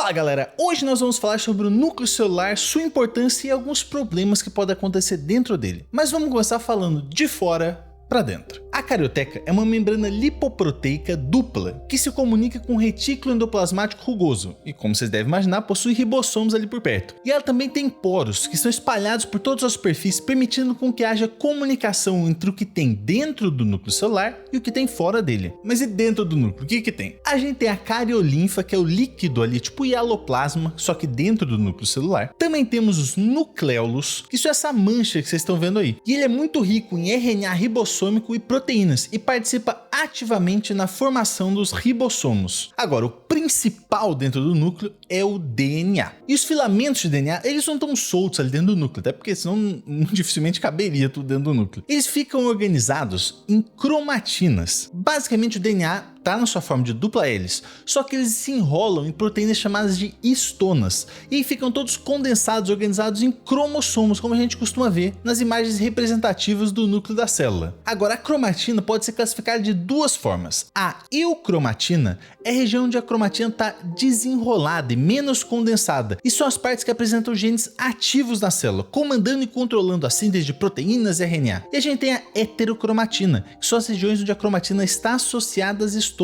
Fala galera, hoje nós vamos falar sobre o núcleo celular, sua importância e alguns problemas que podem acontecer dentro dele. Mas vamos começar falando de fora para dentro. A carioteca é uma membrana lipoproteica dupla que se comunica com o retículo endoplasmático rugoso e, como vocês devem imaginar, possui ribossomos ali por perto. E ela também tem poros que são espalhados por toda a superfície, permitindo com que haja comunicação entre o que tem dentro do núcleo celular e o que tem fora dele. Mas e dentro do núcleo, o que tem? A gente tem a cariolinfa, que é o líquido ali, tipo hialoplasma, só que dentro do núcleo celular. Também temos os nucléolos, que são essa mancha que vocês estão vendo aí. E ele é muito rico em RNA ribossômico e proteínas e participa ativamente na formação dos ribossomos. Agora, o principal dentro do núcleo é o DNA. E os filamentos de DNA, eles não estão soltos ali dentro do núcleo, até porque senão dificilmente caberia tudo dentro do núcleo. Eles ficam organizados em cromatinas. Basicamente, o DNA está na sua forma de dupla hélice, só que eles se enrolam em proteínas chamadas de histonas e aí ficam todos condensados, organizados em cromossomos, como a gente costuma ver nas imagens representativas do núcleo da célula. Agora, a cromatina pode ser classificada de duas formas. A eucromatina é a região onde a cromatina está desenrolada e menos condensada, e são as partes que apresentam genes ativos na célula, comandando e controlando a síntese de proteínas e RNA. E a gente tem a heterocromatina, que são as regiões onde a cromatina está associada às histonas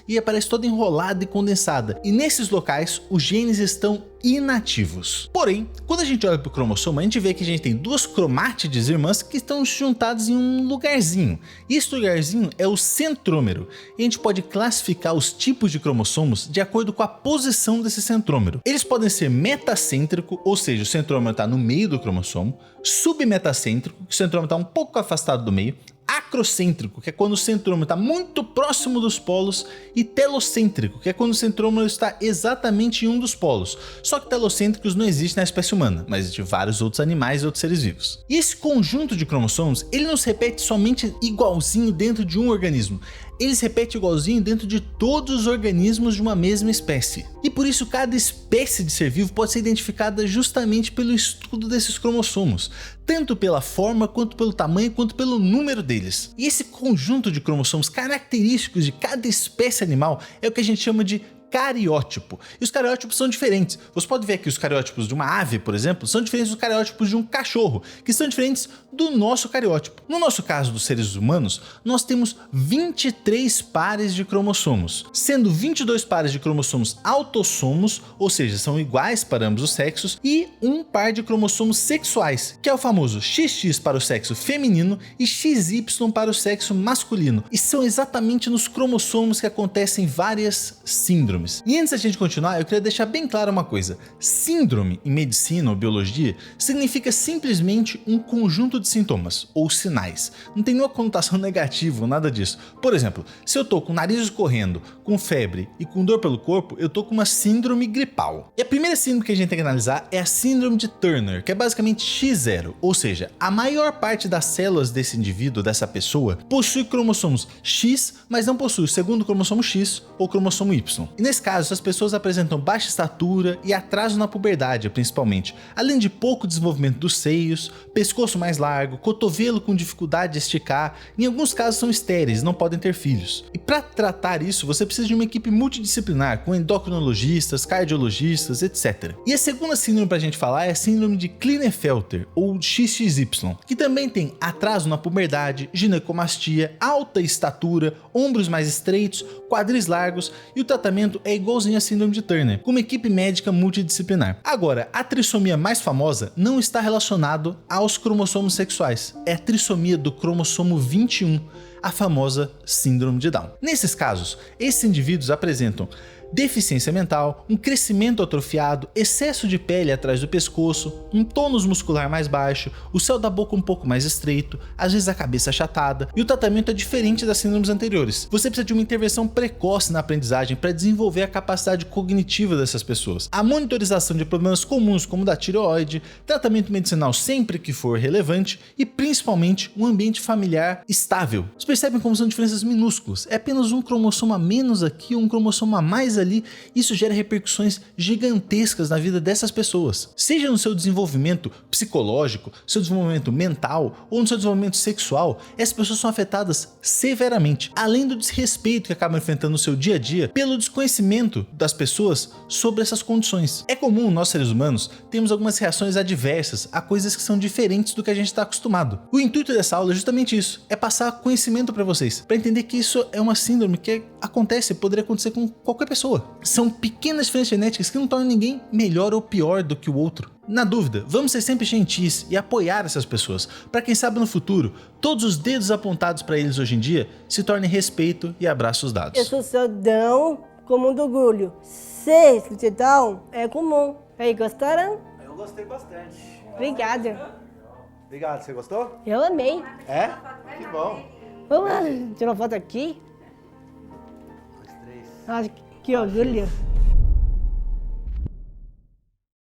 e aparece toda enrolada e condensada, e nesses locais os genes estão inativos. Porém, quando a gente olha para o cromossomo, a gente vê que a gente tem duas cromátides irmãs que estão juntadas em um lugarzinho. E esse lugarzinho é o centrômero. E a gente pode classificar os tipos de cromossomos de acordo com a posição desse centrômero. Eles podem ser metacêntrico, ou seja, o centrômero está no meio do cromossomo, submetacêntrico, que o centrômero está um pouco afastado do meio, acrocêntrico, que é quando o centrômero está muito próximo dos polos, e telocêntrico, que é quando o centrômero está exatamente em um dos polos. Só que telocêntricos não existem na espécie humana, mas de vários outros animais e outros seres vivos. E esse conjunto de cromossomos, ele não se repete somente igualzinho dentro de um organismo, ele se repete igualzinho dentro de todos os organismos de uma mesma espécie. E por isso cada espécie de ser vivo pode ser identificada justamente pelo estudo desses cromossomos, tanto pela forma, quanto pelo tamanho, quanto pelo número deles. E esse conjunto de cromossomos característicos de cada espécie animal é o que a gente chama de cariótipo. E os cariótipos são diferentes. Você pode ver que os cariótipos de uma ave, por exemplo, são diferentes dos cariótipos de um cachorro, que são diferentes do nosso cariótipo. No nosso caso dos seres humanos, nós temos 23 pares de cromossomos, sendo 22 pares de cromossomos autossomos, ou seja, são iguais para ambos os sexos, e um par de cromossomos sexuais, que é o famoso XX para o sexo feminino e XY para o sexo masculino. E são exatamente nos cromossomos que acontecem várias síndromes. E antes da gente continuar, eu queria deixar bem claro uma coisa: síndrome em medicina ou biologia significa simplesmente um conjunto de sintomas ou sinais. Não tem nenhuma conotação negativa, nada disso. Por exemplo, se eu tô com o nariz escorrendo, com febre e com dor pelo corpo, eu tô com uma síndrome gripal. E a primeira síndrome que a gente tem que analisar é a síndrome de Turner, que é basicamente X0, ou seja, a maior parte das células desse indivíduo, dessa pessoa, possui cromossomos X, mas não possui o segundo cromossomo X ou cromossomo Y. E nesse caso, essas pessoas apresentam baixa estatura e atraso na puberdade, principalmente, além de pouco desenvolvimento dos seios, pescoço mais largo, cotovelo com dificuldade de esticar, em alguns casos são estéreis, não podem ter filhos. E para tratar isso, você precisa de uma equipe multidisciplinar, com endocrinologistas, cardiologistas, etc. E a segunda síndrome para a gente falar é a síndrome de Klinefelter, ou XXY, que também tem atraso na puberdade, ginecomastia, alta estatura, ombros mais estreitos, quadris largos, e o tratamento é igualzinho à síndrome de Turner, com uma equipe médica multidisciplinar. Agora, a trissomia mais famosa não está relacionada aos cromossomos sexuais, é a trissomia do cromossomo 21, a famosa síndrome de Down. Nesses casos, esses indivíduos apresentam deficiência mental, um crescimento atrofiado, excesso de pele atrás do pescoço, um tônus muscular mais baixo, o céu da boca um pouco mais estreito, às vezes a cabeça achatada, e o tratamento é diferente das síndromes anteriores. Você precisa de uma intervenção precoce na aprendizagem para desenvolver a capacidade cognitiva dessas pessoas, a monitorização de problemas comuns como da tireoide, tratamento medicinal sempre que for relevante e principalmente um ambiente familiar estável. Vocês percebem como são diferenças minúsculas, é apenas um cromossomo a menos aqui ou um cromossomo a mais ali, isso gera repercussões gigantescas na vida dessas pessoas. Seja no seu desenvolvimento psicológico, seu desenvolvimento mental ou no seu desenvolvimento sexual, essas pessoas são afetadas severamente, além do desrespeito que acabam enfrentando no seu dia a dia pelo desconhecimento das pessoas sobre essas condições. É comum nós seres humanos termos algumas reações adversas a coisas que são diferentes do que a gente está acostumado. O intuito dessa aula é justamente isso, é passar conhecimento para vocês, para entender que isso é uma síndrome que acontece, poderia acontecer com qualquer pessoa. São pequenas diferenças genéticas que não tornam ninguém melhor ou pior do que o outro. Na dúvida, vamos ser sempre gentis e apoiar essas pessoas, para quem sabe no futuro, todos os dedos apontados para eles hoje em dia se tornem respeito e abraços dados. Eu sou dão com muito orgulho. Ser escrutidão é comum. Aí, gostaram? Eu gostei bastante. Obrigada. Obrigado, você gostou? Eu amei. É? Que bom. Vamos tirar uma foto aqui? 2, 3. Nossa, que orgulho.